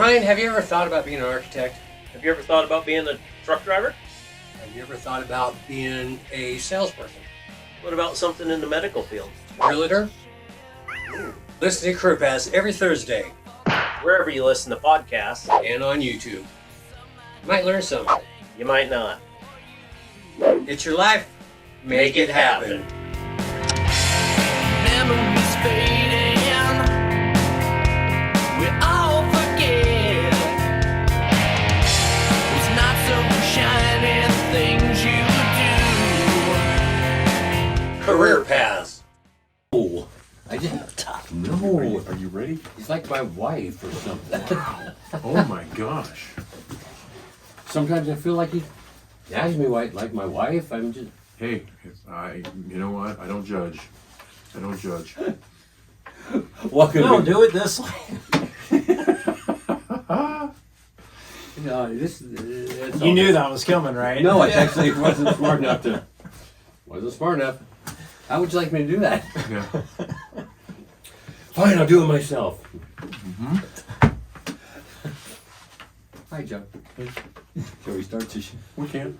Ryan, have you ever thought about being an architect? Have you ever thought about being a truck driver? Have you ever thought about being a salesperson? What about something in the medical field? Realtor? Listen to Career Paths every Thursday Wherever you listen to podcasts, and on YouTube. You might learn something. you might not. It's your life. Make it happen. Memories fading, we all forget those not so shiny things you do. Career Paths. Oh, I didn't talk. No. Are you ready? He's like my wife or something. Oh my gosh. Sometimes I feel like he nags me like my wife. I'm just. Hey, you know what? I don't judge. I don't judge. Welcome. No, do it this way. No, this. You knew that was coming, right? No, I actually wasn't smart enough to. Wasn't smart enough. How would you like me to do that? Yeah. Fine, I'll do it myself. Mm-hmm. Hi, Joe. Shall we start this? We can.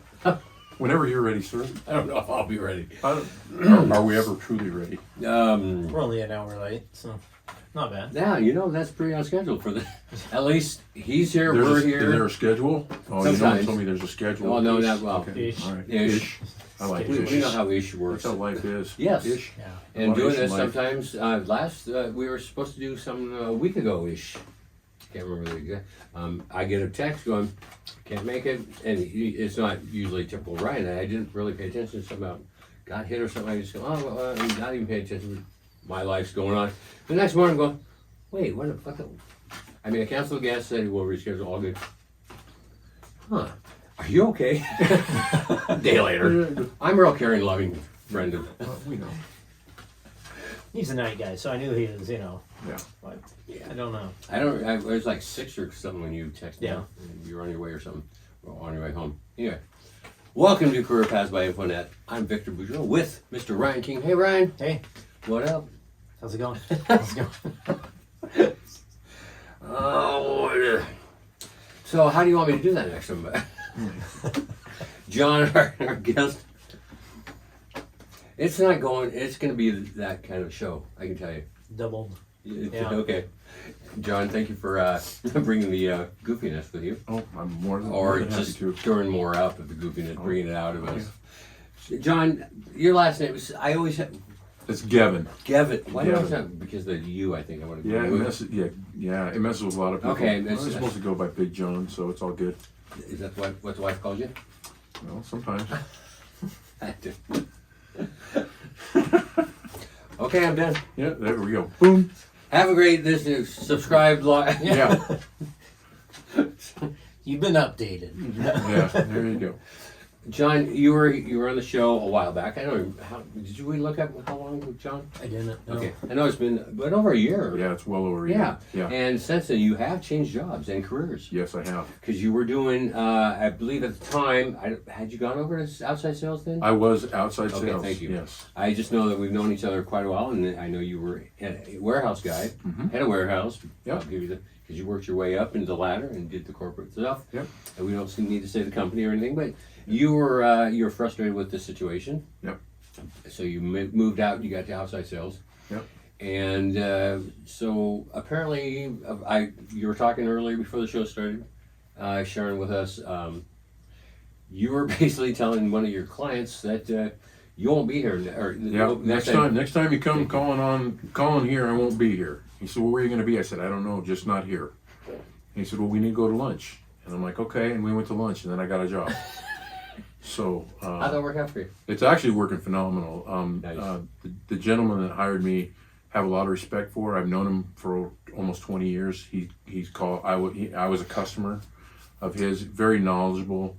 Whenever you're ready, sir. I don't know if I'll be ready. Are we ever truly ready? We're only an hour late, so not bad. Yeah, you know that's pretty on schedule for the. At least he's here. Is We're there here. a schedule? Oh, you Sometimes. don't tell me there's a schedule. Oh no, not well. Okay. Ish. All right. Ish. I like We ish. know how ish That's works. how life is. Yes. Ish. Yeah. And What doing ish this life? sometimes. Last we were supposed to do some a week ago ish. Can't remember the exact. I get a text going, can't make it, and it's not usually typical Ryan. I didn't really pay attention to something about got hit or something. I just go, I'm not even paying attention. My life's going on. The next morning, I'm going, wait, what the fuck? I mean, I canceled the gas, said we'll reschedule, all good. Huh? Are you okay? A day later, I'm a real caring, loving friend of. We know. He's a night guy, so I knew he was, Yeah. but I don't know. I was like 6 or something when you texted me. Yeah. You were on your way or something. Or on your way home. Anyway. Welcome to Career Paths by Infonet. I'm Victor Boudreau with Mr. Ryan King. Hey, Ryan. Hey, What up? how's it going? How's it going? Oh, so how do you want me to do that next time? John, our guest. It's not going, it's going to be that kind of show, I can tell you. Doubled. Yeah. Okay. John, thank you for bringing the goofiness with you. Oh, I'm more than Or happy just to. stirring more out of the goofiness, bringing it out of us. John, your last name is, I always have, It's Guevin. Gavin. Why do I always Gavin. have, because the U, I think I want to Yeah, it messes. Yeah, it messes with a lot of people. Okay, I'm that's- supposed to go by Big John, so it's all good. Is that what the wife calls you? Well, sometimes. Okay, I'm done. Yeah, there we go. Boom. Have a great, this is subscribe, like. Yeah. You've been updated. Yeah. There you go. John, you were on the show a while back. I don't even, did we look up how long with John? I didn't know. Okay, I know it's been over a year. Yeah, it's well over a Yeah. year. Yeah. And since then, you have changed jobs and careers. Yes, I have. Because you were doing, I believe at the time, had you gone over to outside sales then? I was outside Okay, sales. thank you. Yes. I just know that we've known each other quite a while, and I know you were a warehouse guy, head of warehouse. Yep. I'll give you the, because you worked your way up into the ladder and did the corporate stuff. Yep. And we don't need to say the company or anything, but you were frustrated with the situation. Yep. So you moved out. You got to outside sales. Yep. And so apparently, you were talking earlier before the show started, sharing with us. You were basically telling one of your clients that you won't be here. Or Yeah. Next time you come calling here, I won't be here. He said, "Well, where are you going to be?" I said, "I don't know, just not here." And he said, "Well, we need to go to lunch." And I'm like, "Okay." And we went to lunch, and then I got a job. So How'd that work out for you? it's actually working phenomenal. Nice. The gentleman that hired me, have a lot of respect for. I've known him for almost 20 years. I was a customer of his. Very knowledgeable,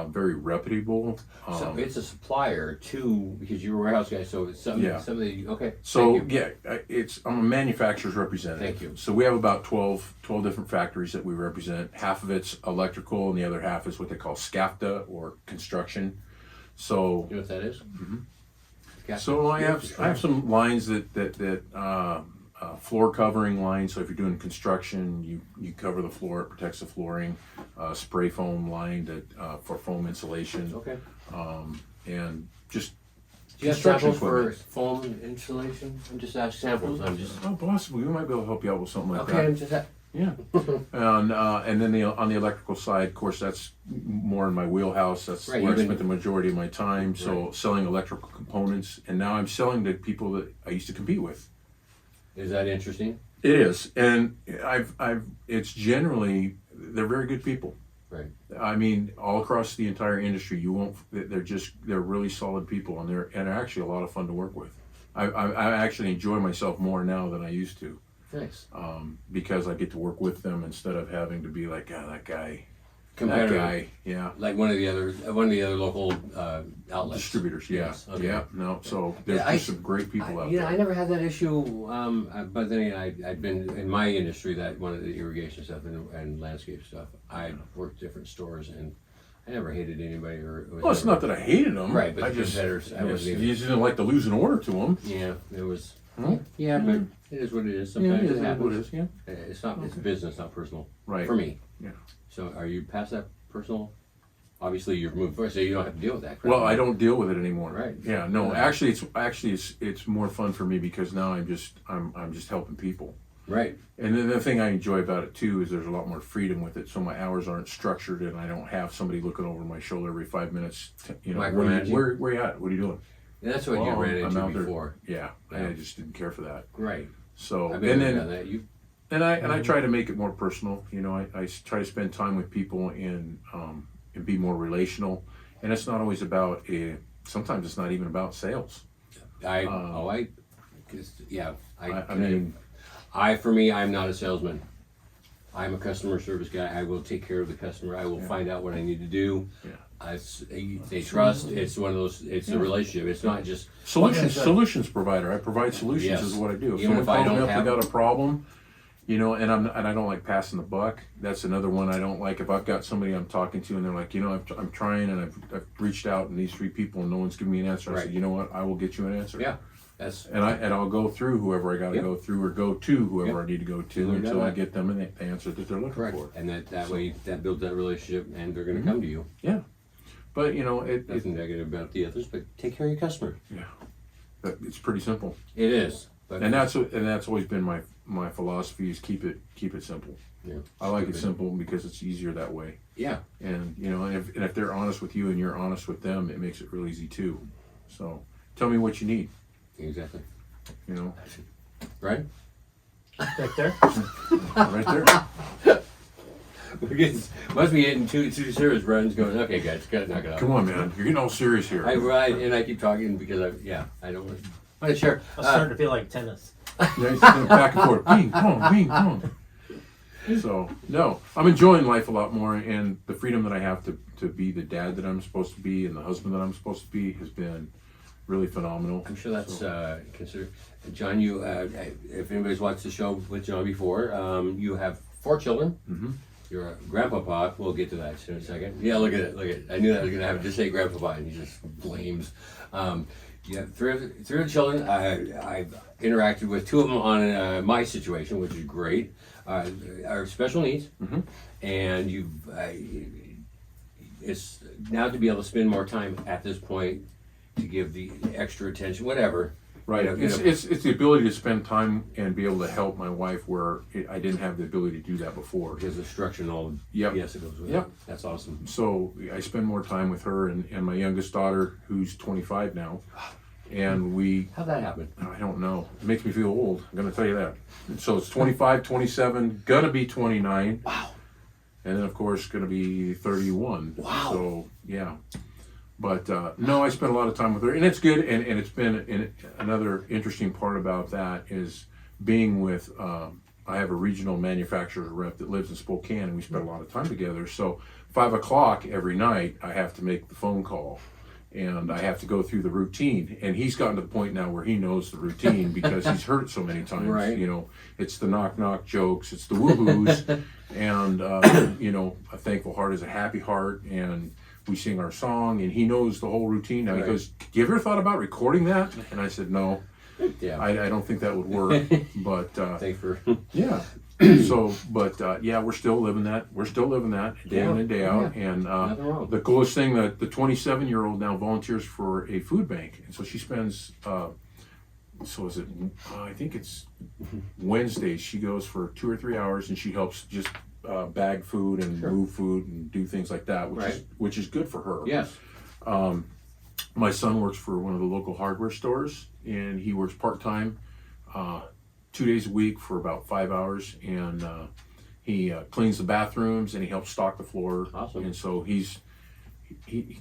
very reputable. So it's a supplier too, because you're a warehouse guy. So it's something. Yeah. Something. Okay. So thank you. yeah, I'm a manufacturer's representative. Thank you. So we have about 12 different factories that we represent. Half of it's electrical, and the other half is what they call SCAFTA or construction. So You know what that is? so I have some lines that floor covering line. So if you're doing construction, you cover the floor, it protects the flooring. Spray foam line for foam insulation. Okay. And just Do you have construction samples for equipment. foam insulation? I'm just asking samples. I'm just Oh, possibly. We might be able to help you out with something like okay. that. I'm just Yeah. And then on the electrical side, of course, that's more in my wheelhouse. That's Right, where I you've spent the majority of my time. So Right. selling electrical components, and now I'm selling to people that I used to compete with. Is that interesting? It is, and it's generally they're very good people. Right. I mean, all across the entire industry, you won't. They're really solid people, and they're actually a lot of fun to work with. I actually enjoy myself more now than I used to. Nice. Because I get to work with them instead of having to be like, that guy, Competitor. that guy, yeah. Like one of the other local outlets. Distributors, yeah, Yes, okay. yeah, no. So there's Yeah, just some great people out You know, there. I never had that issue, but then again, I'd been in my industry, that one of the irrigation stuff and landscape stuff. I worked different stores, and I never hated anybody. Well, it's not that I hated them, Right, but I the just, competitors, I wasn't you even. just didn't like to lose an order to them. Yeah, it was. Hmm? Yeah, but it is what it is. Sometimes Yeah, it it is what happens. it is, yeah. It's not. It's business, not personal. Right. For me. Yeah. So, are you past that personal? Obviously, you're moved forward, so you don't have to deal with that. Crap. Well, I don't deal with it anymore. Right. Yeah. No. Yeah. Actually, it's more fun for me because now I'm just helping people. Right. And then the thing I enjoy about it too is there's a lot more freedom with it. So my hours aren't structured, and I don't have somebody looking over my shoulder every 5 minutes. Micromanaging. Where you at? What are you doing? And that's what you Well, ran I'm into out there. before. Yeah. Yeah. I just didn't care for that. Right. So I've been and done then that. You. and I try to make it more personal. I try to spend time with people and be more relational. And it's not always about sometimes it's not even about sales. I mean, for me, I'm not a salesman. I'm a customer service guy. I will take care of the customer. I will find out what I need to do. Yeah. They trust. It's one of those. It's a relationship. It's not just solutions provider. I provide solutions Yes. is what I do. If Even someone if I calls me don't up, they have- got a problem, and I don't like passing the buck. That's another one I don't like. If I've got somebody I'm talking to and they're like, I'm trying and I've reached out and these 3 people and no one's giving me an answer. I Right. said, you know what? I will get you an answer. Yeah. That's And I'll go through whoever I got to Yep. go through or go to whoever Yep. I need to go to Learn until I that. get them the answer that they're looking correct. for. And that way that builds that relationship, and they're going to Mm-hmm. come to you. Yeah. But Nothing negative about the others, but take care of your customer. it's pretty simple. It is. But And that's always been my philosophy is keep it simple. Yeah. I like it Stupid. simple because it's easier that way. Yeah. And if they're honest with you and you're honest with them, it makes it real easy too. So tell me what you need. Exactly. Back Right. there. Right there. We're getting, must be getting two serious runs going. Okay, guys, gotta knock it off. Come on, man. You're getting all serious here. I keep talking because I don't want to share. I'm starting to feel like tennis. Nice, back and forth. Ping pong, ping pong. So no, I'm enjoying life a lot more, and the freedom that I have to be the dad that I'm supposed to be and the husband that I'm supposed to be has been really phenomenal. I'm sure that's considered. John, you if anybody's watched the show with John before, you have 4 children. Mm-hmm. You're a grandpapa. We'll get to that in a second. Yeah, look at it. I knew that I was gonna have to just say grandpapa, and he just blames. You have three of the children. I've interacted with 2 of them on my situation, which is great. Are special needs, Mm-hmm. and it's now to be able to spend more time at this point to give the extra attention, whatever. Right. You know, It's the ability to spend time and be able to help my wife where I didn't have the ability to do that before. Because the structure and all. Yep. Yes, it goes with Yep. it. That's awesome. So I spend more time with her and my youngest daughter, who's 25 now, and How'd that happen? I don't know. It makes me feel old. I'm going to tell you that. So it's 25, 27, gonna be 29. Wow. And then of course gonna be 31. Wow. So yeah. But no, I spent a lot of time with her, and it's good. And it's been another interesting part about that is being with. I have a regional manufacturer rep that lives in Spokane, and we spend a lot of time together. So 5 o'clock every night, I have to make the phone call, and I have to go through the routine. And he's gotten to the point now where he knows the routine because he's heard it so many times. Right. It's the knock knock jokes, it's the woohoos, and a thankful heart is a happy heart, and we sing our song, and he knows the whole routine now. Right. He goes, "You ever thought about recording that?" And I said, "No." Yeah. I don't think that would work. But Thanks for. yeah. So, but yeah, we're still living that. We're still living that day in and day out. And Nothing wrong. the coolest thing that the 27-year-old now volunteers for a food bank, and so she spends. So is it? I think it's Wednesdays. She goes for 2 or 3 hours, and she helps just bag food and move food and do things like that, which is good for her. Yes. My son works for one of the local hardware stores, and he works part-time, 2 days a week for about 5 hours, and he cleans the bathrooms and he helps stock the floor. Awesome. And so he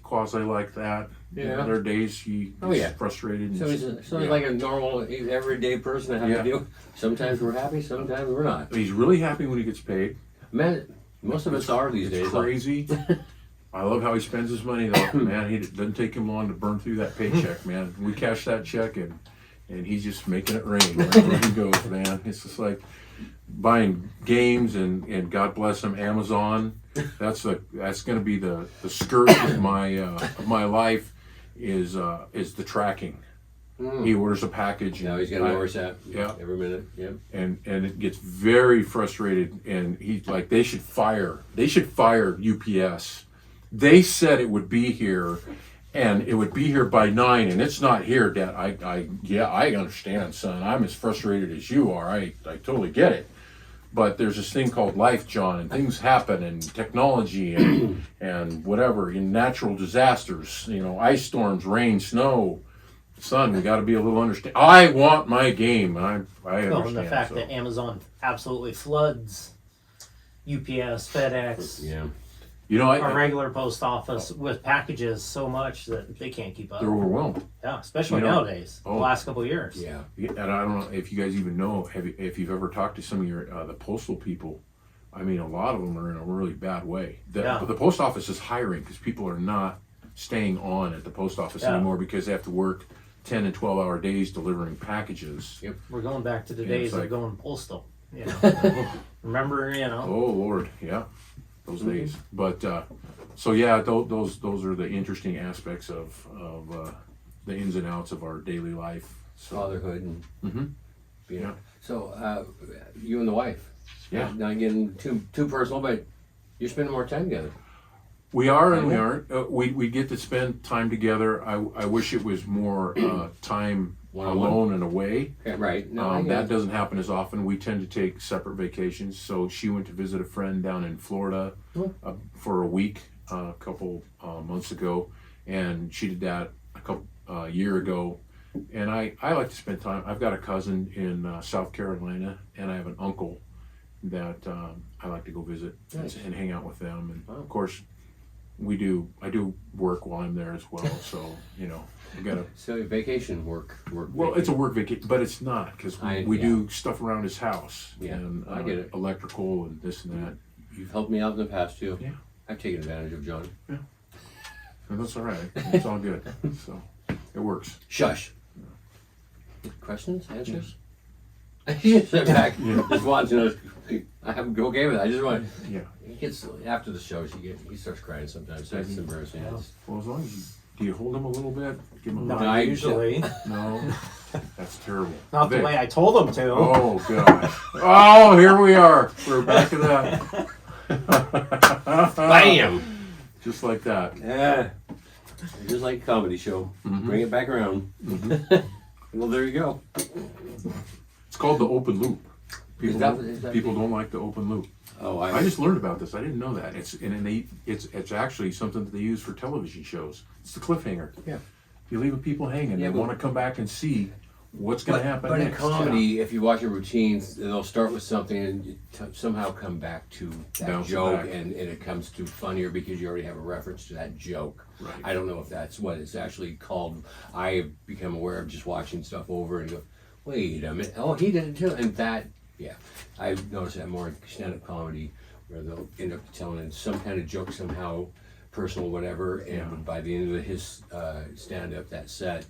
quasi like that. Yeah. There are days he's frustrated. So he's like a normal, everyday person that have to deal. Sometimes we're happy, sometimes we're not. He's really happy when he gets paid. Man, most of us are these days. It's crazy. I love how he spends his money though. Man, it doesn't take him long to burn through that paycheck, man. We cash that check and he's just making it rain wherever he goes, man. It's just like buying games and God bless him, Amazon. That's going to be the scourge of my life is the tracking. He orders a package. Now he's got to order that every minute. Yep. And it gets very frustrated, and he's like, they should fire UPS. They said it would be here, and it would be here by 9, and it's not here, Dad. I understand, son. I'm as frustrated as you are. I totally get it. But there's this thing called life, John, and things happen, and technology, and whatever, in natural disasters, ice storms, rain, snow. Son, we got to be a little understanding. I want my game, and I understand. Well, and the fact that Amazon absolutely floods UPS, FedEx, our regular post office with packages so much that they can't keep up. They're overwhelmed. Yeah, especially nowadays. The last couple of years. Yeah. And I don't know if you guys even know, if you've ever talked to some of your the postal people. I mean, a lot of them are in a really bad way. But the post office is hiring because people are not staying on at the post office anymore because they have to work 10 and 12-hour days delivering packages. Yep. We're going back to the days of going postal. Remember, Oh Lord, yeah, those days. But so yeah, those are the interesting aspects of the ins and outs of our daily life. So, Fatherhood and yeah. So you and the wife. Yeah. Not getting too personal, but you're spending more time together. We are and we aren't. We get to spend time together. I wish it was more time alone and away. Yeah, right. No, that doesn't happen as often. We tend to take separate vacations. So she went to visit a friend down in Florida for a week a couple months ago, and she did that a year ago. And I like to spend time. I've got a cousin in South Carolina, and I have an uncle that I like to go visit and hang out with them. And of course, I do work while I'm there as well. So we got to. So vacation work. Well, it's a work vacation, but it's not because we do stuff around his house. Yeah, and I get it. Electrical and this and that. You've helped me out in the past too. Yeah. I've taken advantage of John. Yeah. And that's all right. It's all good. So it works. Shush. Questions? Answers? I just sit back, just watching us. I'm okay with it. I just want. Yeah. He gets after the show. He starts crying sometimes. So it's embarrassing. Well, as long as do you hold him a little bit? Give him a Not hug? usually. No. That's terrible. Not the way I told them to. Oh gosh. Oh, here we are. We're back to that. Bam! Just like that. Yeah. Just like a comedy show. Bring it back around. Well, there you go. It's called the open loop. People, is that people don't like the open loop. Oh, I just learned about this. I didn't know that. It's actually something that they use for television shows. It's the cliffhanger. Yeah. You're leaving people hanging. Yeah, they want to come back and see what's going to happen But next. in comedy, if you watch a routine, they'll start with something and somehow come back to that Bounce joke, back. and it comes to funnier because you already have a reference to that joke. Right. I don't know if that's what it's actually called. I have become aware of just watching stuff over and go, wait a minute, oh, he did it too. And that, yeah, I've noticed that more in stand-up comedy where they'll end up telling some kind of joke somehow, personal, whatever, and by the end of his stand-up, that set,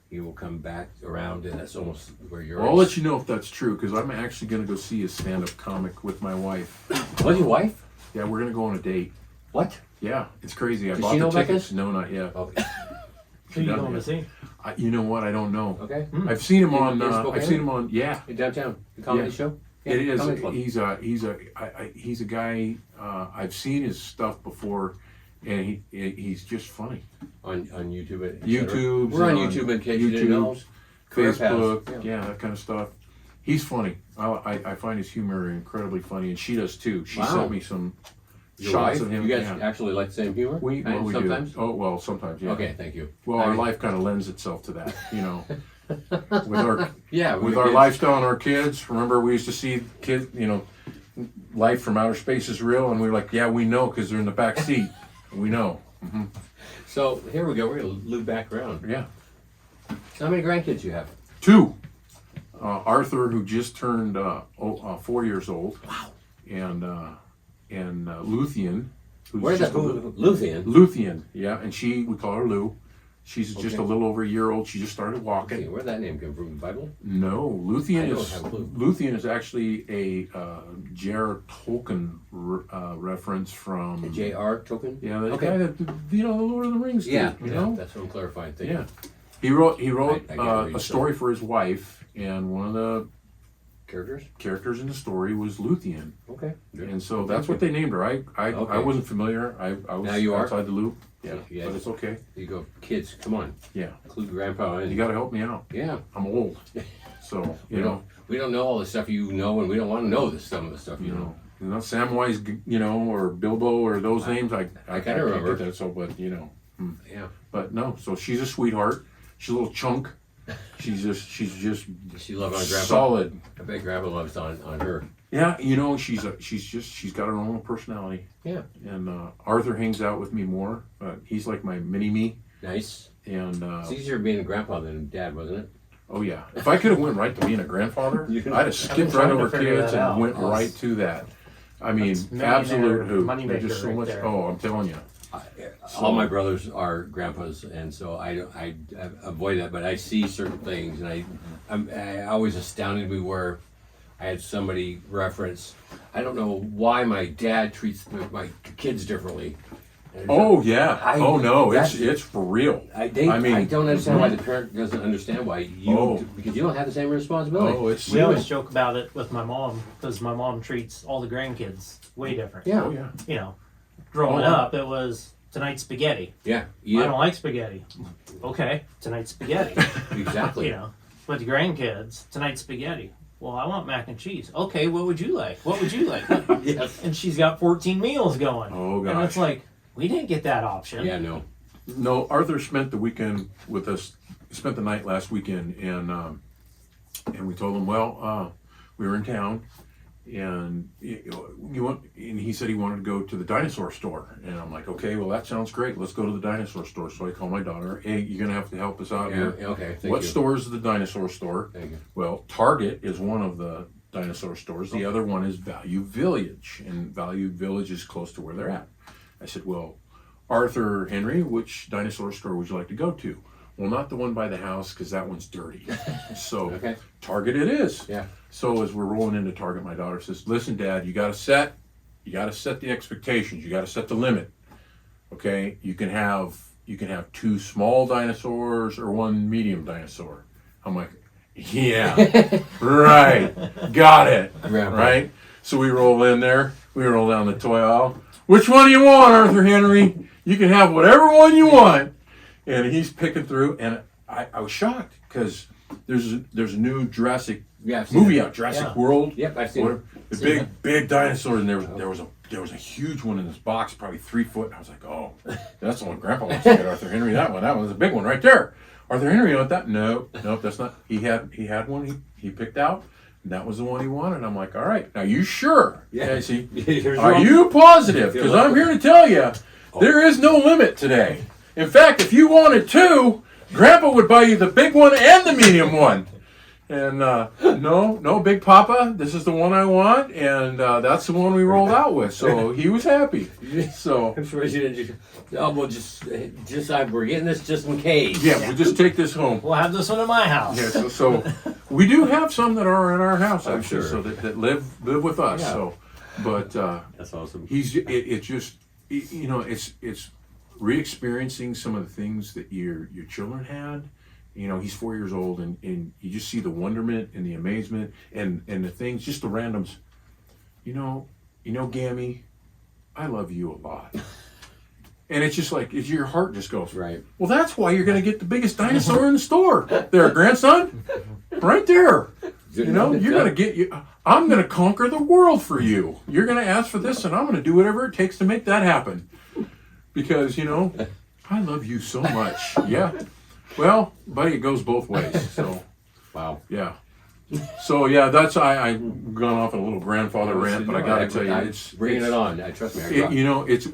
he will come back around, and that's almost where you're. Well, I'll let you know if that's true because I'm actually going to go see a stand-up comic with my wife. Was your wife? Yeah, we're going to go on a date. What? Yeah, it's crazy. I Does bought she the know about tickets. this? No, not yet. Oh. Who are you going to see? You know what? I don't know. Okay. I've seen him on. In I've Spokane? seen him on. Yeah, In downtown, the comedy Yeah. show. it is. Comedy club. He's a guy. I've seen his stuff before, and he's just funny. on YouTube. et cetera. YouTube. We're on YouTube in case you didn't know. Career Facebook, Paths, yeah, that kind of stuff. He's funny. I find his humor incredibly funny, and she does too. She Wow. sent me some Your shots wife? of him. You guys yeah. actually like the same humor? We And sometimes? do. Oh well, sometimes. Yeah. Okay, thank you. Well, I our mean- life kind of lends itself to that, you know. with our Yeah, with the our kids. lifestyle and our kids. Remember, we used to see kids, you know, life from outer space is real, and we were like, yeah, we know because they're in the back seat. We know. So here we go. We're gonna loop back around. Yeah. So how many grandkids you have? 2. Arthur, who just turned 4 years old. Wow. And Luthien, who's Where's just that? Luthien. Luthien, yeah, and we call her Lou. She's just Okay. a little over a year old. She just started walking. Okay, where'd that name come from? The Bible? No, I Luthien don't is have a clue. Luthien is actually a J.R. Tolkien reference from J.R. Token? yeah, the Okay. guy that the Lord of the Rings did, Yeah, you yeah, know. that's what I'm clarifying. Thank Yeah, you. he wrote I get what you're a story for his wife, and one of the Characters? characters in the story was Luthien, Okay. good. and so that's what they named her. I Okay. wasn't familiar. I was Now you are? outside the loop. Yeah, Yeah. but it's okay. You go, kids, come on. Yeah, Include grandpa in. you got to help me out. Yeah. I'm old, so We don't know all the stuff you know, and we don't want to know some of the stuff you know. Samwise, or Bilbo or those names. I kinda can't remember. get that. So, but Yeah. but no. So she's a sweetheart. She's a little chunk. She's just She loved on grandpa. solid. I bet grandpa loves on her. Yeah, she's got her own personality. Yeah. And Arthur hangs out with me more. He's like my mini me. Nice. And It's easier being a grandpa than dad, wasn't it? oh yeah, if I could have went right to being a grandfather, You- I'd have skipped trying right to over figure kids that and out. went right to that. I mean, That's millionaire absolute who. money There's just maker so right much. there. Oh, I'm telling you. All my brothers are grandpas, and so I avoid that. But I see certain things, and I always astounded me where I had somebody reference. I don't know why my dad treats my kids differently. And Oh yeah. Oh no, that's- it's for real. I mean- don't understand why the parent doesn't understand why you Oh. because you don't have the same responsibility. Oh, it's We always joke about it with my mom because my mom treats all the grandkids way different. Yeah. Oh yeah. Growing Oh. up, it was tonight's spaghetti. Yeah. I don't like spaghetti. Okay, tonight's spaghetti. Exactly. With the grandkids, tonight's spaghetti. Well, I want mac and cheese. Okay, what would you like? What would you like? Yes. And she's got 14 meals going. Oh And it's gosh. like, we didn't get that option. Yeah. No. No, Arthur spent the weekend with us. Spent the night last weekend, and we told him, well, we were in town, and you want, and he said he wanted to go to the dinosaur store, and I'm like, okay, well that sounds great. Let's go to the dinosaur store. So I call my daughter. Hey, you're gonna have to help us out Yeah. here. Okay. Thank What you. store is the dinosaur store? Thank you. Well, Target is one of the dinosaur stores. The other one is Value Village, and Value Village is close to where they're at. I said, well, Arthur Henry, which dinosaur store would you like to go to? Well, not the one by the house because that one's dirty. So Okay. Target it is. Yeah. So as we're rolling into Target, my daughter says, listen, Dad, you got to set the expectations. You got to set the limit. Okay. You can have 2 small dinosaurs or 1 medium dinosaur. I'm like, yeah, right. Got it. Grandpa. Right. So we roll in there. We roll down the toy aisle. Which one do you want, Arthur Henry? You can have whatever one you want. And he's picking through, and I was shocked because there's a new Jurassic Yeah. I've seen movie it. out, Jurassic Yeah. World. Yep. I've seen Whatever. it. The Seen big dinosaurs, and there was a huge one in this box, probably 3 foot. And I was like, oh, that's the one Grandpa wants to get Arthur Henry. That was a big one right there. Arthur Henry, you want that? Nope, that's not. He had one he picked out. And that was the one he wanted. I'm like, all right, now you sure? Yeah. Okay, see, Here's are one. you positive? Because I'm here to tell you, there is no limit today. In fact, if you wanted 2, Grandpa would buy you the big one and the medium one. And no, Big Papa, this is the one I want, and that's the one we rolled out with. So he was happy. So I'm sure she didn't. Oh, well, just we're getting this just in case. yeah, we'll just take this home. We'll have this one in my house. Yeah, so we do have some that are in our house I'm actually, sure. so that live with us. Yeah. So, but That's awesome. it's re-experiencing some of the things that your children had, he's 4 years old, and you just see the wonderment and the amazement and the things, just the randoms. Gammy, I love you a lot. And it's just like, your heart just goes, Right. well, that's why you're going to get the biggest dinosaur in the store. There, grandson. Right there. You're going to get I'm going to conquer the world for you. You're going to ask for this, and I'm going to do whatever it takes to make that happen. Because, I love you so much. Yeah. Well, buddy, it goes both ways. So, Wow. yeah. So, yeah, that's, I've gone off on a little grandfather rant, but I got to tell you, it's bringing it on. Trust me. it's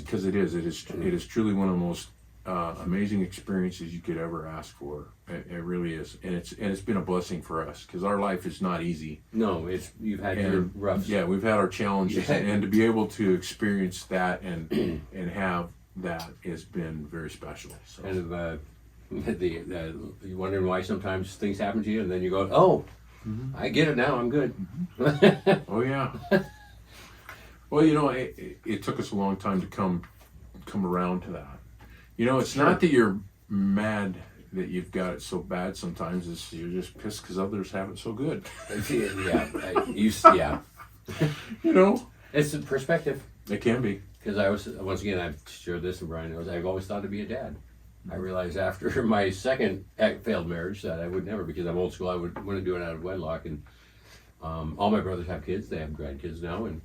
because it is truly one of the most amazing experiences you could ever ask for. It really is, and it's been a blessing for us because our life is not easy. No, you've had your roughs. Yeah, we've had our challenges, and to be able to experience that and have that has been very special. So. And you wondering why sometimes things happen to you, and then you go, "Oh, I get it now. I'm good." Oh yeah. Well, it took us a long time to come around to that. It's not that you're mad that you've got it so bad. Sometimes you're just pissed because others have it so good. Yeah. It's a perspective. It can be. Because once again, I've shared this with Brian. I've always thought to be a dad. I realized after my second failed marriage that I would never, because I'm old school, I wouldn't do it out of wedlock. And all my brothers have kids; they have grandkids now, and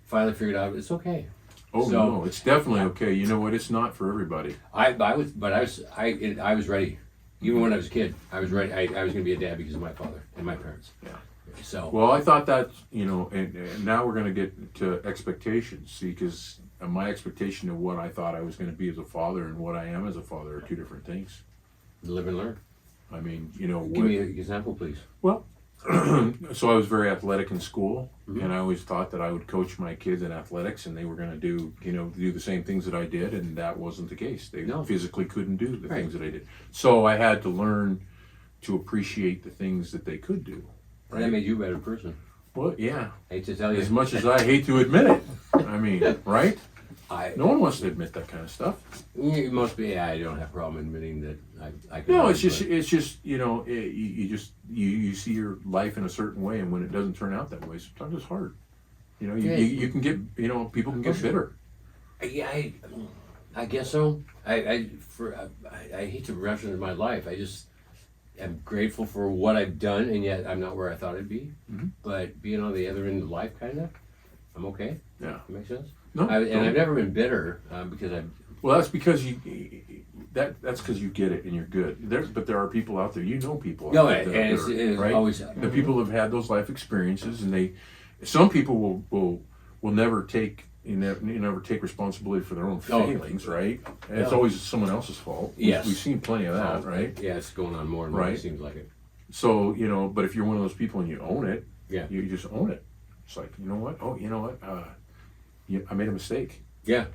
finally figured out it's okay. Oh no, it's definitely okay. You know what? It's not for everybody. I was ready. Even when I was a kid, I was ready. I was going to be a dad because of my father and my parents. Yeah. So. Well, I thought that and now we're going to get to expectations. See, because my expectation of what I thought I was going to be as a father and what I am as a father are two different things. Live and learn. I mean, Give me an example, please. Well, so I was very athletic in school, and I always thought that I would coach my kids in athletics, and they were going to do the same things that I did, and that wasn't the case. They physically couldn't do the things that I did. So I had to learn to appreciate the things that they could do. Right? And that made you a better person. Well, yeah. I hate to tell you. As much as I hate to admit it. I mean, right? No one wants to admit that kind of stuff. You must be. I don't have a problem admitting that I can. No, it's just you see your life in a certain way, and when it doesn't turn out that way, sometimes it's hard. You can get people can get bitter. Yeah, I guess so. I hate to reference my life. I just am grateful for what I've done, and yet I'm not where I thought I'd be. Mm-hmm. But being on the other end of life, I'm okay. Yeah, that makes sense. No, I've never been bitter because I've. Well, that's because that's because you get it and you're good. But there are people out there. People. No, out there and it's right? always the people have had those life experiences, and some people will never take never take responsibility for their own failings, right? And it's always someone else's fault. Yes, we've seen plenty of that, right? Yeah, it's going on more and more. Right. It seems like it. So but if you're one of those people and you own it, you just own it. It's like I made a mistake. Yeah,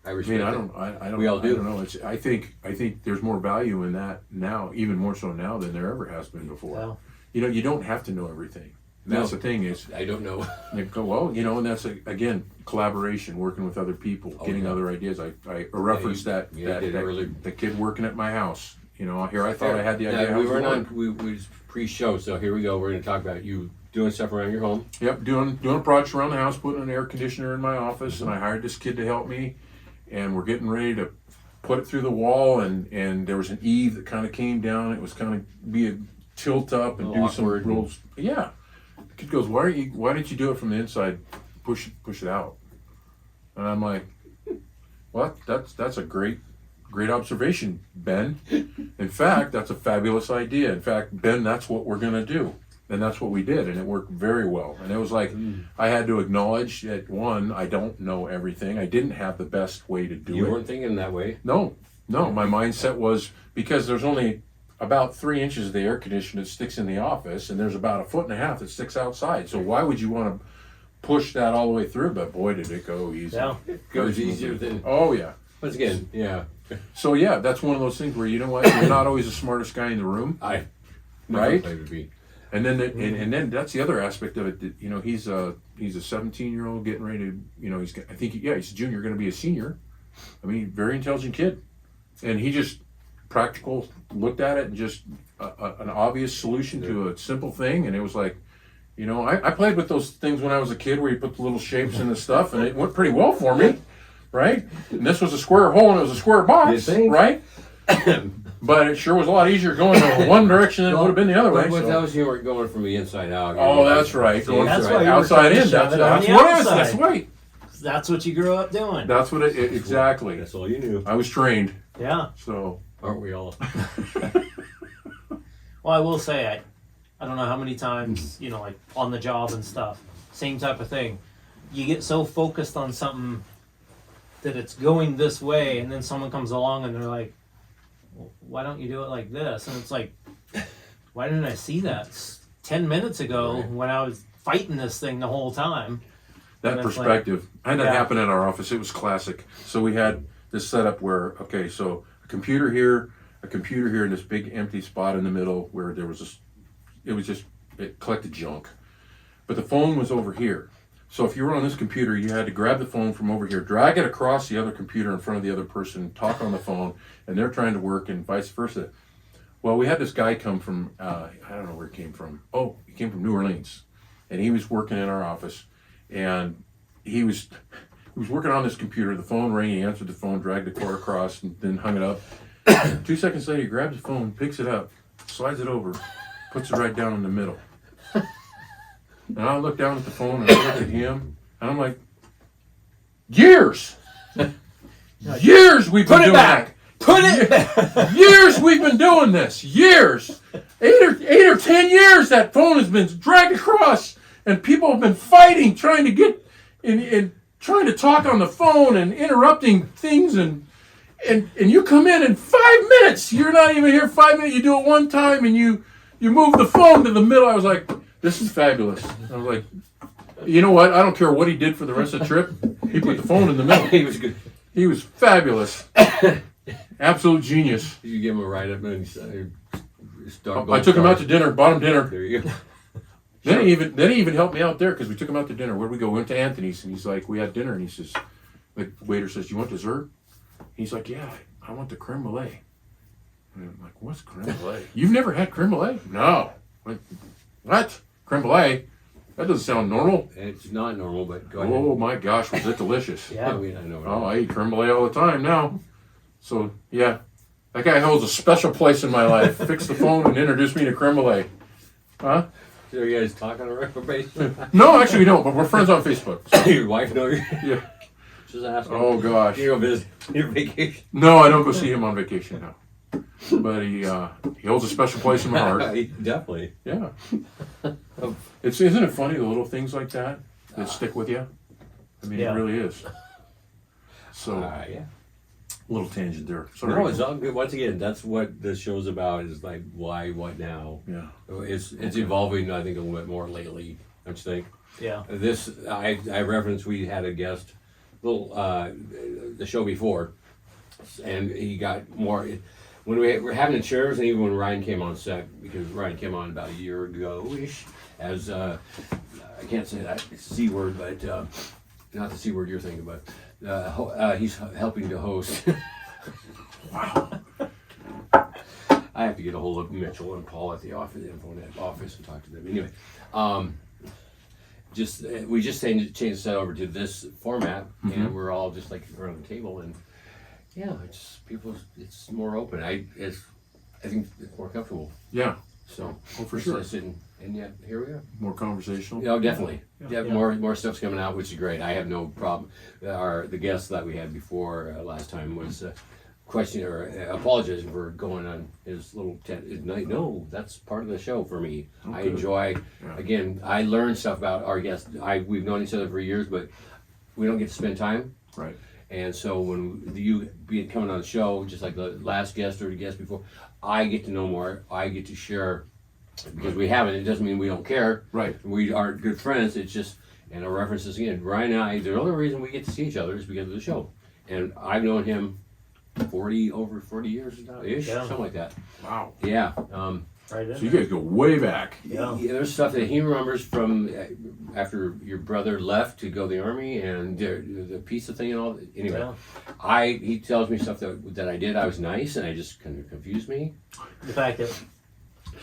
I respect. I don't. We all do. I don't know. I think there's more value in that now, even more so now than there ever has been before. Yeah. You don't have to know everything. And that's the thing is. I don't know. They go, well, and that's again collaboration, working with other people, getting other ideas. I referenced the kid working at my house. Here I thought I had the idea. We were pre-show, so here we go. We're going to talk about you doing stuff around your home. Yep, doing a project around the house, putting an air conditioner in my office, and I hired this kid to help me, and we're getting ready to put it through the wall, and there was an eave that kind of came down. It was kind of be a tilt up and do some rules. Yeah, the kid goes, why didn't you do it from the inside? Push it out. And I'm like, well, that's a great observation, Ben. In fact, that's a fabulous idea. In fact, Ben, that's what we're gonna do. And that's what we did, and it worked very well. And it was like, I had to acknowledge that, one, I don't know everything. I didn't have the best way to do it. You weren't thinking that way? No. My mindset was, because there's only about 3 inches of the air conditioner that sticks in the office, and there's about 1.5 feet that sticks outside. So why would you want to push that all the way through? But boy, did it go easy. Yeah. It goes easier than... Oh, yeah. Once again, yeah. So, yeah, that's one of those things where, you're not always the smartest guy in the room. Right? And then and then that's the other aspect of it. That, he's a 17-year-old getting ready to, he's a junior, going to be a senior. I mean, very intelligent kid, and he just practical looked at it and just an obvious solution to a simple thing, and it was like, you know, I played with those things when I was a kid where you put the little shapes in the stuff, and it went pretty well for me, right? And this was a square hole and it was a square box, right? But it sure was a lot easier going in one direction than it would have been the other way. But So. that was you were going from the inside out. Oh, that's right. Going That's from why you were outside trying to in. shove That's it on the what it is. outside. That's right. That's what you grew up doing. That's what it exactly. That's all you knew. I was trained, Yeah. so. Aren't we all? Well, I will say, I don't know how many times, you know, like on the job and stuff, same type of thing. You get so focused on something that it's going this way, and then someone comes along and they're like, well, why don't you do it like this? And it's like, why didn't I see that 10 minutes ago when I was fighting this thing the whole time? That perspective. I had that Yeah. happen at our office. It was classic. So we had this setup where, okay, so a computer here, and this big empty spot in the middle where there was this, it collected junk. But the phone was over here. So if you were on this computer, you had to grab the phone from over here, drag it across the other computer in front of the other person, talk on the phone, and they're trying to work and vice versa. Well, we had this guy come from, I don't know where he came from. Oh, he came from New Orleans. And he was working in our office. And he was working on this computer. The phone rang, he answered the phone, dragged the cord across, and then hung it up. 2 seconds later, he grabs the phone, picks it up, slides it over, puts it right down in the middle. And I look down at the phone and I look at him, and I'm like, years we've been doing that. Put it back! Years we've been doing this. Years. 8 or 10 years that phone has been dragged across, and people have been fighting, trying to get and trying to talk on the phone and interrupting things, and you come in 5 minutes. You're not even here 5 minutes. You do it one time and you move the phone to the middle. I was like, this is fabulous. I was like, you know what? I don't care what he did for the rest of the trip. He put the phone in the middle. He was good. He was fabulous. Absolute genius. You give him a ride up and start. I took him out to dinner, bought him dinner. There you go. Then he even helped me out there because we took him out to dinner. Where'd we go? We went to Anthony's, and he's like, we had dinner, and he says, the waiter says, you want dessert? He's like, yeah, I want the creme brulee. And I'm like, what's creme brulee? You've never had creme brulee? No. What? Creme brulee? That doesn't sound normal. It's not normal, but go ahead. Oh my gosh, was it delicious? Yeah. I mean, I know. Oh, I eat creme brulee all the time now. So, yeah. That guy holds a special place in my life. Fixed the phone and introduced me to creme brulee. Huh? So you guys talk on a regular basis? No, actually we don't, but we're friends on Facebook. So, Your wife know you? yeah. Just asking. Oh gosh. You go visit your vacation. No, I don't go see him on vacation now. But he holds a special place in my heart. Definitely. Yeah. Isn't it funny, the little things like that stick with you? I mean, Yeah. it really is. So, Yeah. little tangent there. Sorry. No, it's all good. Once again, that's what the show's about. Is like why, what now? Yeah. It's evolving. I think a little bit more lately. Don't you think? Yeah. This I referenced. We had a guest, the show before, and he got more when we were having the chairs, and even when Ryan came on set, because Ryan came on about a year ago-ish, as I can't say that C word, but not the C word you're thinking, but he's helping to host. Wow. I have to get a hold of Mitchell and Paul at the office and talk to them. Anyway, we just changed the set over to this format, and we're all just like around the table, and yeah, it's more open. I think it's more comfortable. Yeah. So for sure. And yet here we are. More conversational. Oh, definitely. Yeah. Yeah, more stuff's coming out, which is great. I have no problem. The guest that we had before last time was questioning or apologizing for going on his little night. No, that's part of the show for me. I good. enjoy. Yeah. Again, I learn stuff about our guests. We've known each other for years, but we don't get to spend time. Right. And so when you be coming on the show, just like the last guest or the guest before, I get to know more. I get to share. Because we haven't, it doesn't mean we don't care. Right. We aren't good friends. It's just, and I'll reference this again. Ryan and I, the only reason we get to see each other is because of the show. And I've known him over 40 years now, ish, Yeah. something like that. Wow. Yeah. Right in So you there. guys go way back. Yeah. There's stuff that he remembers from after your brother left to go to the army and the pizza thing and all. Anyway, Yeah. he tells me stuff that I did. I was nice, and I just kind of confused me. The fact that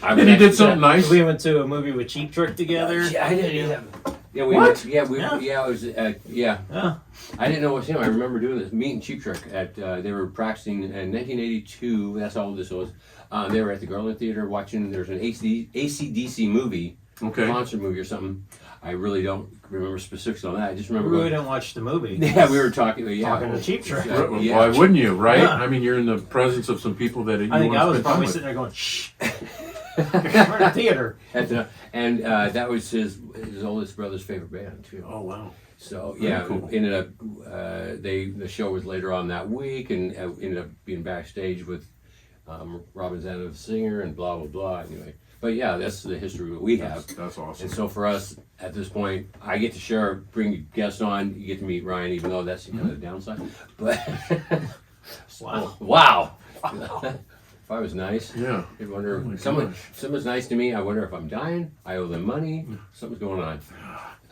And he did something nice. we went to a movie with Cheap Trick together. Yeah, I didn't. Yeah, we What? Went, Yeah. yeah, it was. Yeah, Yeah. I didn't know it was him. I remember doing this meet and Cheap Trick at. They were practicing in 1982. That's how old this was. They were at the Garland Theater watching. There's an AC/DC movie, Okay. concert movie or something. I really don't remember specifics on that. I just remember. We going, didn't watch the movie. yeah, we were talking. Yeah, Talking to Cheap Trick. Yeah. Why wouldn't you, right? Yeah. I mean, you're in the presence of some people that you I think want I to was spend time probably with. sitting there going, shh. We're in a theater. And that was his oldest brother's favorite band too. Oh wow. So Very yeah, cool. ended up the show was later on that week, and ended up being backstage with Robin Zander, the singer, and blah blah blah. Anyway, but yeah, that's the history that we have. That's awesome. And so for us at this point, I get to share, bring guests on. You get to meet Ryan, even though that's kind of the downside. But Wow. wow. If I was nice, Yeah. I'd wonder Oh my if someone gosh. someone's nice to me. I wonder if I'm dying. I owe them money. Something's going on.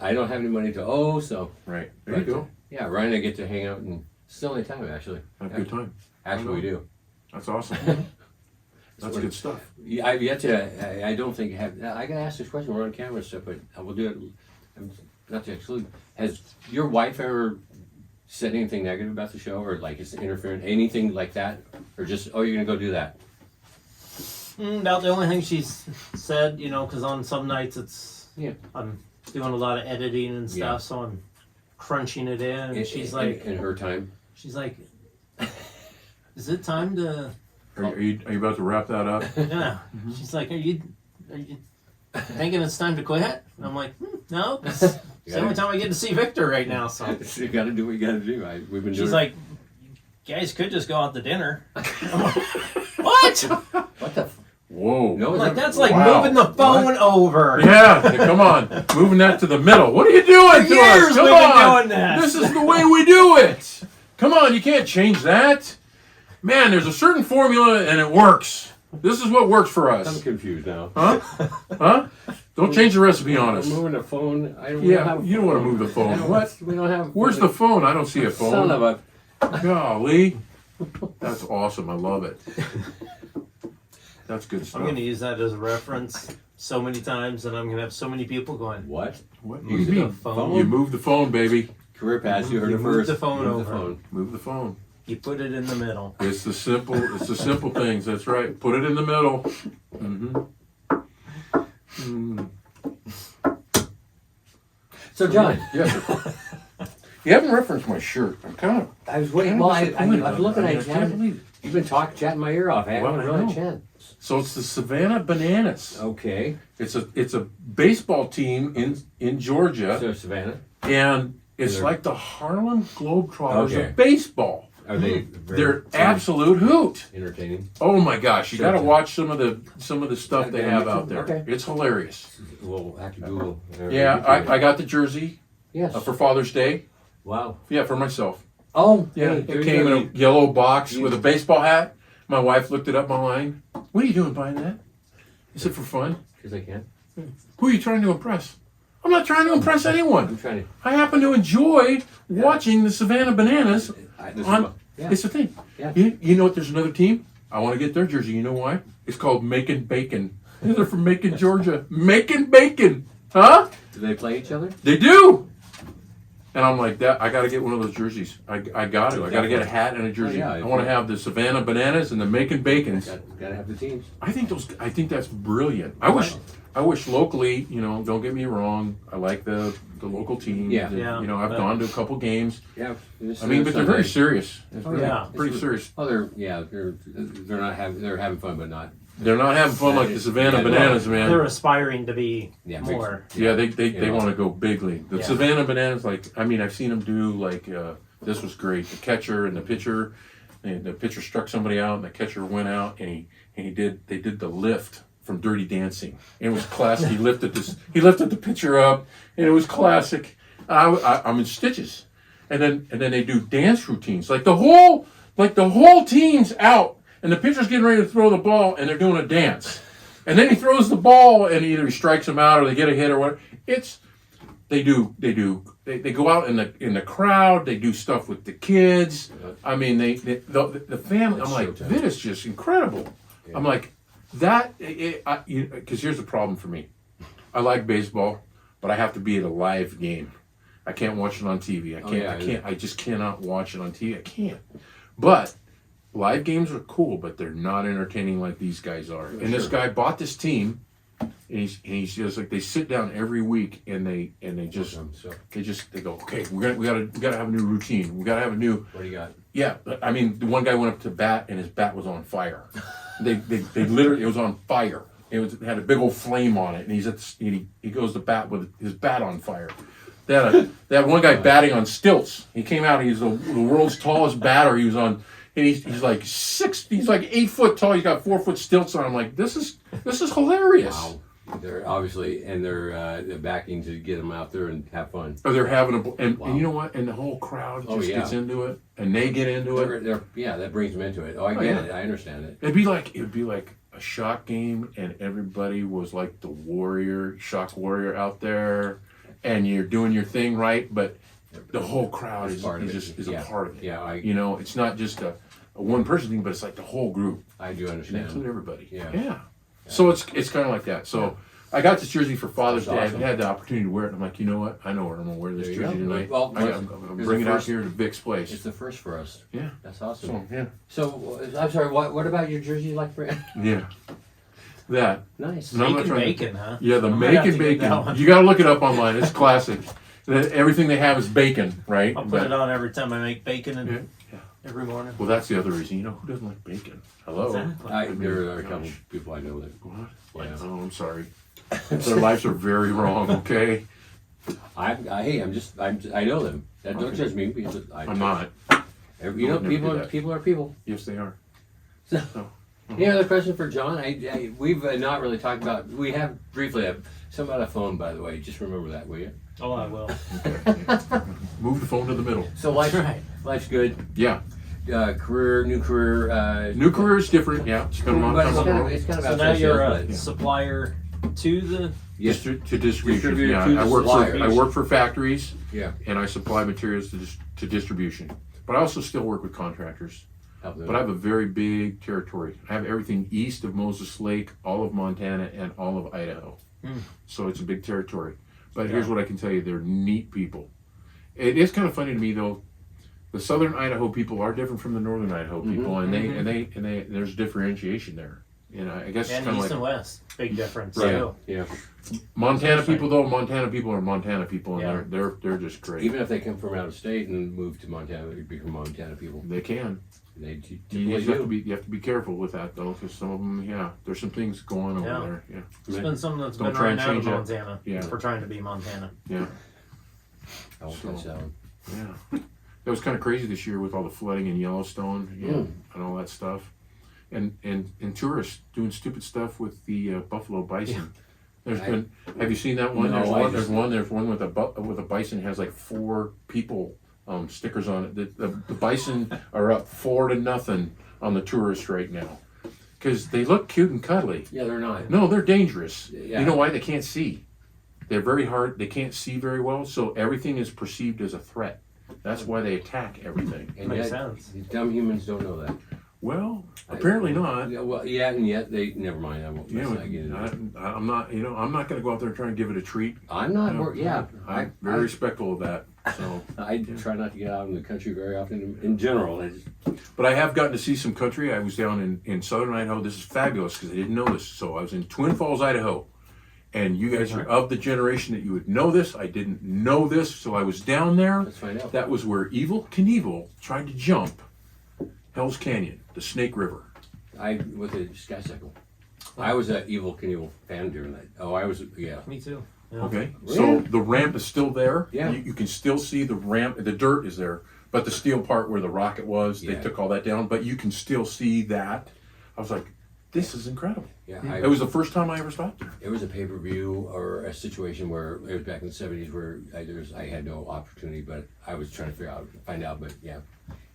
I don't have any money to owe, so Right. There you go. yeah, Ryan and I get to hang out and still any time actually. Have a good time. Actually, we do. That's awesome. That's good stuff. Yeah, I've yet to. I don't think have. I gotta ask this question. We're on camera and stuff, but I will do it. Not to exclude. Has your wife ever said anything negative about the show, or like it's interfering, anything like that, or just you're gonna go do that? About the only thing she's said, because on some nights Yeah. I'm doing a lot of editing and stuff, Yeah. so I'm crunching it in. And she's like, in her time. is it time to? Are you about to wrap that up? Yeah. She's like, are you thinking it's time to quit? And I'm like, no, 'cause it's the only time I get to see Victor right now. So You gotta do what you gotta do. We've been doing. she's like, you guys could just go out to dinner. I'm like, what? what the? Whoa. No, I'm is like, that- that's like Wow. moving the phone over. Yeah, come on. Moving that to the middle. What are you doing For to years us? Come we've been on. doing that. This is the way we do it. Come on, you can't change that. Man, there's a certain formula and it works. This is what works for I'm us. confused now. Huh? Huh? Don't change the recipe on us. Moving the phone. I don't Yeah, have a you don't want to phone. move the I phone. don't- What? We don't have. Where's the phone? I don't see a Son phone. of a. Golly. That's awesome. I love it. That's good I'm stuff. going to use that as a reference so many times, and I'm going to have so many people going, What? What do Move you the mean? phone. You move the phone, baby. Career Paths. You heard You it moved first. the phone Move over. Move the phone. You put it in the middle. It's the simple things. That's right. Put it in the middle. Mm-hmm. So John, Yes. Sir. You haven't referenced my shirt. I'm kind of. I was waiting. Kinda Well, I disappointed was on looking that. at I you. can't believe it. You've been chatting my ear off. I haven't Well, I really know. a chance. So it's the Savannah Bananas. Okay. It's a baseball team in Georgia, So Savannah, and it's They're- like the Harlem Globetrotters Okay. of baseball. are they? They're absolute hoot. entertaining. Oh my gosh, you Sure. got to watch some of the stuff they have out there. Okay. It's hilarious. We'll have to Google. Yeah, I got the jersey Yes. for Father's Day. Wow. Yeah, for myself. Oh. Yeah, hey, there it you came go. in a yellow box You- with a baseball hat. My wife looked it up online. What are you doing buying that? Is it for fun? Because I can. Who are you trying to impress? I'm not trying to impress anyone. I'm trying to. I happen to enjoy watching the Savannah Bananas. This is On, what- yeah. It's the thing. Yeah. You know what? There's another team. I want to get their jersey. You know why? It's called Macon Bacon. They're from Macon, Georgia. Macon Bacon. Huh? Do they play each other? They do. And I'm like, that. I got to get one of those jerseys. I got to. I got to get a hat and a jersey. yeah, I want to have the Savannah Bananas and the Macon Bacons. Gotta have the teams. I think that's brilliant. I wish locally, don't get me wrong, I like the local teams. Yeah. and, Yeah, I've but- gone to a couple games. Yeah. I mean, but they're very serious. It's Oh, really yeah. pretty serious. Oh, they're having fun, but not. They're not having fun like the Savannah Yeah, Bananas, They're man. aspiring to be Yeah, more. Yeah, they Yeah. want to go bigly. The Yeah. Savannah Bananas, I've seen them do this was great. The catcher and the pitcher, and the pitcher struck somebody out, and the catcher went out, and they did the lift from Dirty Dancing. It was classic. He lifted the pitcher up, and it was classic. I'm in stitches. And then they do dance routines, like the whole team's out, and the pitcher's getting ready to throw the ball, and they're doing a dance. And then he throws the ball, and either he strikes them out or they get a hit or whatever. They go out in the crowd. They do stuff with the kids. I mean, the family. I'm like, this is just incredible. Yeah. I'm like, that. Because here's the problem for me. I like baseball, but I have to be at a live game. I can't watch it on TV. I can't. I just cannot watch it on TV. I can't. But live games are cool, but they're not entertaining like these guys are. And this guy bought this team. And he's just like, they sit down every week and they go, okay, we gotta have a new routine. We gotta have a new. What do you got? Yeah, I mean, the one guy went up to bat and his bat was on fire. they literally, it was on fire. It had a big old flame on it, and he goes to bat with his bat on fire. They had one guy batting on stilts. He came out. He's the world's tallest batter. He was on. And he's like 8 foot tall. He's got 4 foot stilts on. I'm like, this is hilarious. Wow. They're obviously, and they're backing to get them out there and have fun. Or they're having and you know what? And the whole crowd just gets into it, and they get into it. That brings them into it. Oh, I get it. I understand it. It'd be like a shock game, and everybody was like the shock warrior out there, and you're doing your thing right, but the whole crowd is a part of it. Yeah, it's not just a one person thing, but it's like the whole group. I do understand. Include everybody. Yeah. So it's kind of like that. So I got this jersey for Father's Day. Awesome. I had the opportunity to wear it. And I'm like, you know what? I know where I'm gonna wear this There you jersey go. tonight. Well, I'm gonna bring it out here to Vic's place. It's the first for us. Yeah. That's awesome. So yeah. So I'm sorry. What about your jersey you like, Brad? Yeah. That. Nice. And I'm not Making trying to- bacon, huh? Yeah, the I might have to bacon. get that one. You gotta look it up online. It's classic. Everything they have is bacon, right? I'll put But- it on every time I make bacon and Yeah. every morning. Well, that's the other reason. You know who doesn't like bacon? Hello. Exactly. There are a couple people I know that. What? Yeah. Oh, I'm sorry. Their lives are very wrong. Okay. I know them. Don't judge me because I'm not. You know, Never do that. people are people. Yes, they are. So, Oh. any other question for John? We've not really talked about. We have briefly some on the phone, by the way. Just remember that, will you? Oh, I will. Move the phone to the middle. So life's good. Yeah. New career. New career is different. Yeah. It's been a long But time. it's kind of So outside now you're sales, a but- supplier to the. Yes. To distribution. Distributor Yeah. to the I suppliers. work for factories, Yeah. and I supply materials to distribution. But I also still work with contractors. Help them. But I have a very big territory. I have everything east of Moses Lake, all of Montana, and all of Idaho. So it's a big territory. But here's what I can tell you: they're neat people. It is kind of funny to me though. The southern Idaho people are different from the northern Idaho people, and they there's differentiation there. You know, I guess it's And kind of east like and west, big difference. Right. too. Yeah. Montana people though. Montana people are Montana people, and Yeah. they're just great. Even if they come from out of state and move to Montana, they become Montana people. They can. They You typically do. have to be careful with that though, because some of them, there's some things going on Yeah. over there. Yeah. It's been something that's Don't been try right and out of change that. Montana. Yeah. For trying to be Montana. Yeah. I won't So- touch that one. Yeah, that was kind of crazy this year with all the flooding in Yellowstone Mm. and all that stuff, and tourists doing stupid stuff with the buffalo bison. Have you seen that one? No, There's one with a bison has like 4 people stickers on it. The bison are up 4-0 on the tourists right now because they look cute and cuddly. Yeah, they're not. No, they're dangerous. Yeah. You know why? They can't see. They're very hard. They can't see very well, so everything is perceived as a threat. That's why they attack everything. And Makes yet, sense. these dumb humans don't know that. Well, apparently not. Yeah, well, yeah, and yet they never mind. I won't. Yeah, let's not get into it. I'm not. I'm not going to go out there and try and give it a treat. I'm not. No, Yeah, I'm very respectful of that. So, I try not to get out in the country very often. In general, but I have gotten to see some country. I was down in southern Idaho. This is fabulous because I didn't know this. So I was in Twin Falls, Idaho, and you guys are of the generation that you would know this. I didn't know this, so I was down there. let's find out. That was where Evel Knievel tried to jump Hell's Canyon, the Snake River. With a sky cycle. I was an Evil Knievel fan during that. Oh, I was. Yeah. Me too. Yeah. Okay, Really? so the ramp is still there. Yeah. You can still see the ramp. The dirt is there, but the steel part where the rocket was, they Yeah. took all that down. But you can still see that. I was like, this is incredible. Yeah. It was the first time I ever stopped there. It was a pay-per-view or a situation where it was back in the '70s where I had no opportunity, but I was trying to find out. But yeah,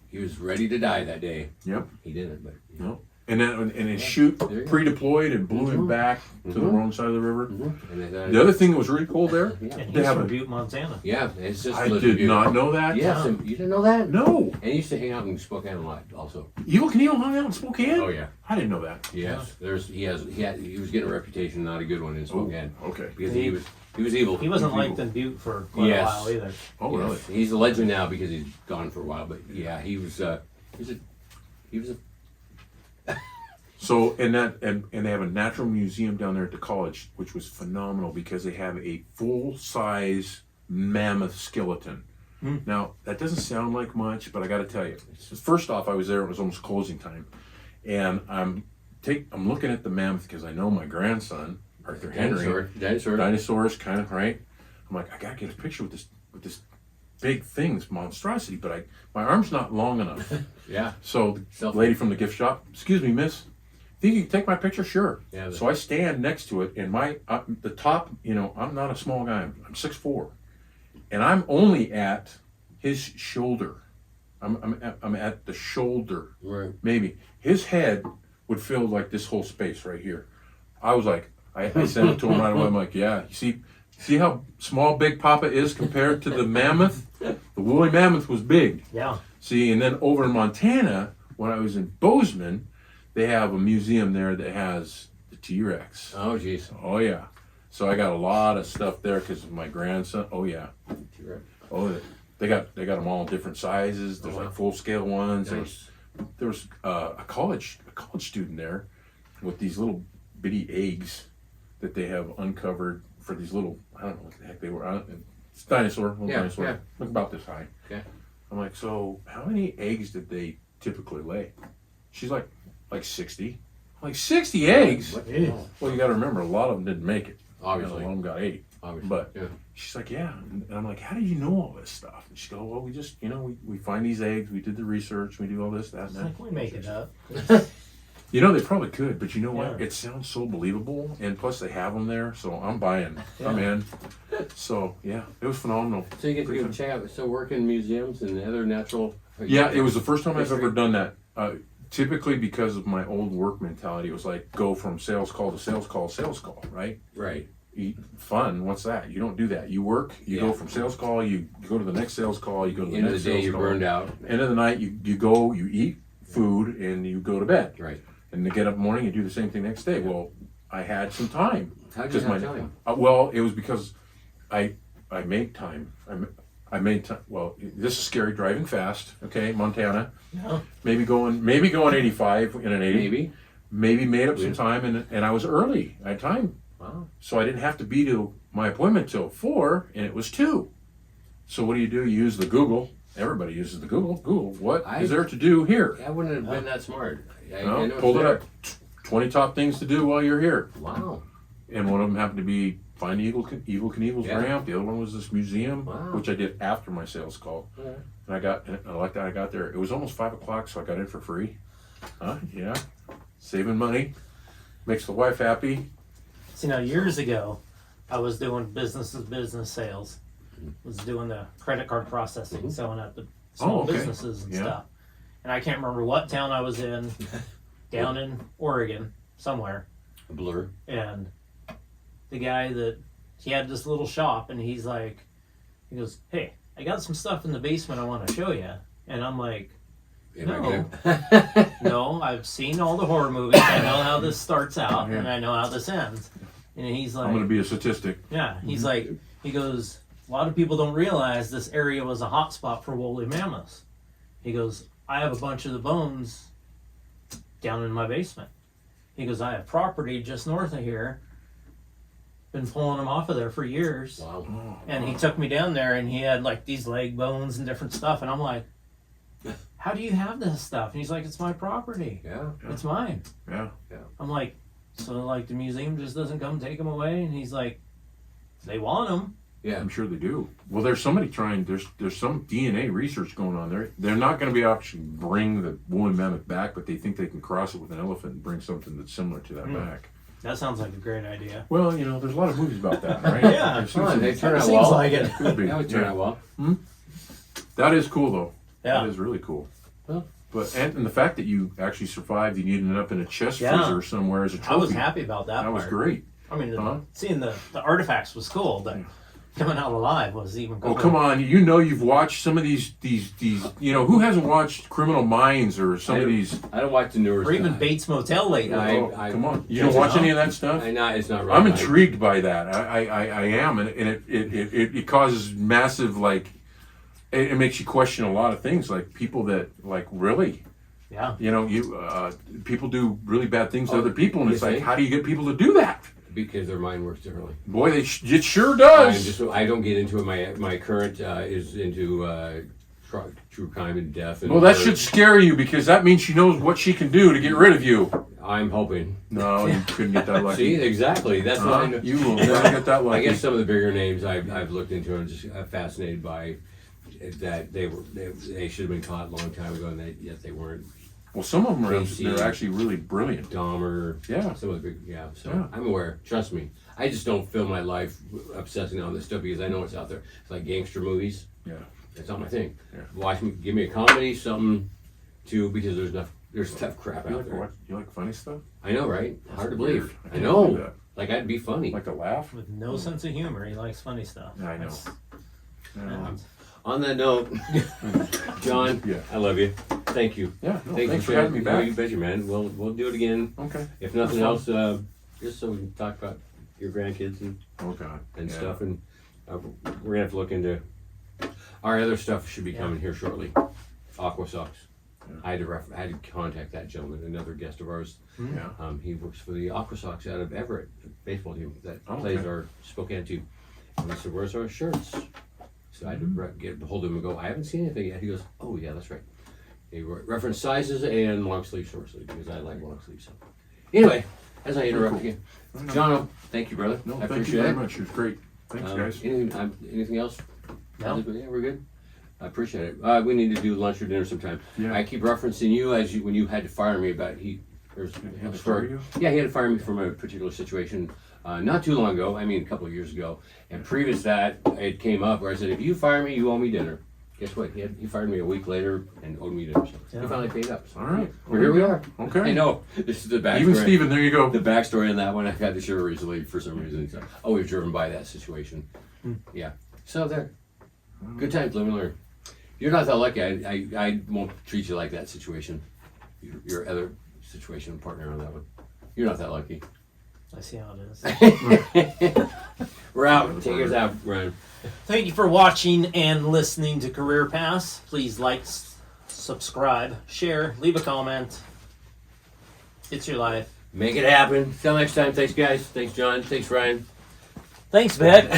he was ready to die that day. Yep. He didn't, but No. And it shoot There you go. pre-deployed and blew him back to the wrong side of the river. And The other thing that was really cool there, yeah, And They he's have from a- Butte, Montana. yeah, it's just I did not know that. Yes, and you didn't know that? No. And he used to hang out in Spokane a lot, also. Evil Knievel hung out in Spokane? Oh yeah, I didn't know that. yes. He was getting a reputation, not a good one in Spokane, Okay. because he was evil. He wasn't Evil. liked in Butte for quite Yes. a while either. Oh, really? Yes. He's a legend now because he's gone for a while, but yeah, he was a. So and they have a natural museum down there at the college, which was phenomenal because they have a full-size mammoth skeleton. Now that doesn't sound like much, but I got to tell you, first off, I was there. It was almost closing time, and I'm looking at the mammoth because I know my grandson Arthur Henry dinosaurs kind of right. I'm like, I gotta get a picture with this big thing, this monstrosity, but my arm's not long enough. Yeah. So the lady from the gift shop, excuse me, miss, think you can take my picture? Sure. Yeah, So I stand next to it, and the top, I'm not a small guy. I'm 6'4", and I'm only at his shoulder. I'm at the shoulder, Right. maybe. His head would fill like this whole space right here. I was like, I sent it to him right away. I'm like, yeah, you see how small Big Papa is compared to the mammoth? The woolly mammoth was big. Yeah. See, and then over in Montana, when I was in Bozeman, they have a museum there that has the T-Rex. Oh jeez. Oh yeah. So I got a lot of stuff there because of my grandson. Oh yeah. Oh, they got them all in different sizes. There's like full scale ones. Nice. There was a college student there with these little bitty eggs that they have uncovered for these little, I don't know what the heck they were. It's little dinosaur. Yeah. Look about this high. Okay. I'm like, so how many eggs did they typically lay? She's like 60. I'm like, 60 eggs? What? Yeah. Oh, Well, you got to remember, a lot of them didn't make it. obviously. A lot of them got 8. Obviously. But yeah. she's like, yeah. And I'm like, how did you know all this stuff? And she goes, well, we just, we find these eggs, we did the research, we do all this, that, and It's that. like we make it up. They probably could, but you know what? Yeah. It sounds so believable, and plus they have them there, so I'm buying. I'm in. So, yeah, it was phenomenal. So you get to go check out. So work in museums and other natural. Yeah, it was the first time I've History. ever done that. Typically, because of my old work mentality, it was like go from sales call to sales call, right? Right. Fun, what's that? You don't do that. You work, you go from sales call, you go to the next sales call, you go to the End of next the day, sales you're call. burned out. End of the night, you go, you eat food, and you go to bed. Right. And to get up in the morning, you do the same thing next day. Well, I had some time. How did you 'Cause have time? Well, it was because I made time. I made time. Well, this is scary. Driving fast. Okay, Montana. Yeah. Maybe going 85 in an 80. Maybe made up some time, and I was early. I had time, Wow. so I didn't have to be to my appointment till 4, and it was 2. So what do? You use the Google. Everybody uses the Google. Google, what is there to do here? I wouldn't have been that smart. I No, know it's pulled it there. up. 20 top things to do while you're here. Wow. And one of them happened to be find Evil Knievel's Yeah. ramp. The other one was this museum, Wow. which I did after my sales call. Yeah. And I like that I got there. It was almost 5 o'clock, so I got in for free. Yeah. Saving money. Makes the wife happy. See, now years ago, I was doing business sales. Was doing the credit card processing, selling at the small okay. businesses and Yeah. stuff. And I can't remember what town I was in, down in Oregon, somewhere. A blur. And the guy he had this little shop, and he goes, hey, I got some stuff in the basement I want to show you. And I'm like, Am I No. good? no, I've seen all the horror movies. I know how this starts out, Yeah. and I know how this ends. And he's like, I'm going to be a statistic. yeah, he's like, he goes, a lot of people don't realize this area was a hot spot for woolly mammoths. He goes, I have a bunch of the bones down in my basement. He goes, I have property just north of here. Been pulling them off of there for years. Wow. And he took me down there, and he had like these leg bones and different stuff. And I'm like, how do you have this stuff? And he's like, it's my property. Yeah. It's mine. Yeah. I'm like, so like the museum just doesn't come take them away? And he's like, they want them. Yeah. I'm sure they do. Well, there's somebody trying. There's some DNA research going on there. They're not going to be able to actually bring the woolly mammoth back, but they think they can cross it with an elephant and bring something that's similar to that back. That sounds like a great idea. Well, there's a lot of movies about that, right? Yeah. I've seen Come on, some- they turn out Seems well. like it. Could be. That would turn Yeah. out well. That is cool, though. Yeah. That is really cool. And the fact that you actually survived, and you ended up in a chest Yeah. freezer somewhere as a trophy. I was happy about that. That was part. great. I mean, Huh? seeing the artifacts was cool, but coming out alive was even cooler. Oh, come on. You know you've watched some of these, who hasn't watched Criminal Minds or some of these? I don't watch the newer Or even stuff. Bates Motel lately. Come on. You don't watch any of that stuff? It's not right. I'm intrigued by that. I am, and it causes massive, like, it makes you question a lot of things, like people that, like, really, Yeah. people do really bad things to other people, and you it's like, think? how do you get people to do that? Because their mind works differently. Boy, it sure does. I don't get into it. My current is into true crime and death. And Well, that murder. should scare you, because that means she knows what she can do to get rid of you. I'm hoping. No, you couldn't get that lucky. See, exactly. That's what I know. You will never get that I lucky. guess some of the bigger names I've looked into and just fascinated by that they should have been caught a long time ago, and yet they weren't. Well, some of them Casey. they're actually really brilliant. Dahmer, Yeah. some of the big, So Yeah. I'm aware. Trust me. I just don't fill my life obsessing on this stuff because I know it's out there. It's like gangster movies. Yeah. That's not my thing. Yeah. Give me a comedy, something too, because there's tough crap You out there. like funny stuff? I know, right? Hard to believe. weird. I I can't know. believe that. Like I'd be funny. Like a laugh? With no sense of humor, he likes funny stuff. Yeah, I know. Yeah. On that note, John, Yeah. I love you. Thank you. Yeah. No, Thank thanks you for having me No, back. you betcha, man. We'll do it again. Okay. If nothing That's else, just so we can talk about your grandkids Oh God. and Yeah. stuff, and we're gonna have to look into our other stuff. Should be coming here shortly. Aqua Socks. Yeah. I had to contact that gentleman, another guest of ours. Yeah. He works for the Aqua Sox out of Everett, a baseball team that Oh, plays okay. our Spokane team. And I said, "Where's our shirts?" So I had to get hold of him and go, "I haven't seen anything yet." He goes, "Oh yeah, that's right." He referenced sizes and long sleeve, short sleeve, because I like long sleeves. So anyway, as I interrupt you, John, thank you, brother. No, I thank you appreciate very it. much. It was great. Thanks, guys. Anything else? No. Yeah, we're good. I appreciate it. We need to do lunch or dinner sometime. Yeah. I keep referencing you when you had to fire me about there's had a to story. fire you? Yeah, he had to fire me from a particular situation not too long ago. I mean, a couple of years ago. And previous to that, it came up where I said, "If you fire me, you owe me dinner." Guess what? He fired me a week later and owed me dinner. So Yeah. he finally paid up. So All right. well, here we are. Okay. I know. This is the backstory. Even Steven, there you go. The backstory on that one, I've had to share recently for some reason. So, we've driven by that situation. Yeah. So there. Good times, live and learn. You're not that lucky. I won't treat you like that situation. Your other situation partner on that one. You're not that lucky. I see how it is. We're out. Take us out, Ryan. Thank you for watching and listening to Career Paths. Please like, subscribe, share, leave a comment. It's your life. Make it happen. Till next time. Thanks, guys. Thanks, John. Thanks, Ryan. Thanks, Vic.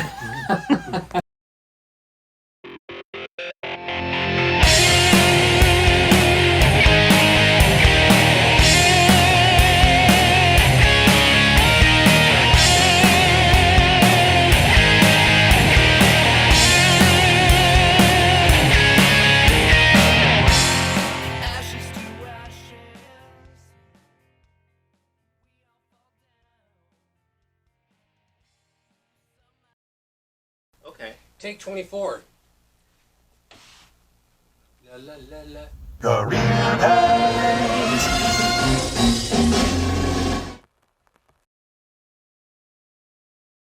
Ashes to ashes. Okay. Take 24. La la la la. Career Paths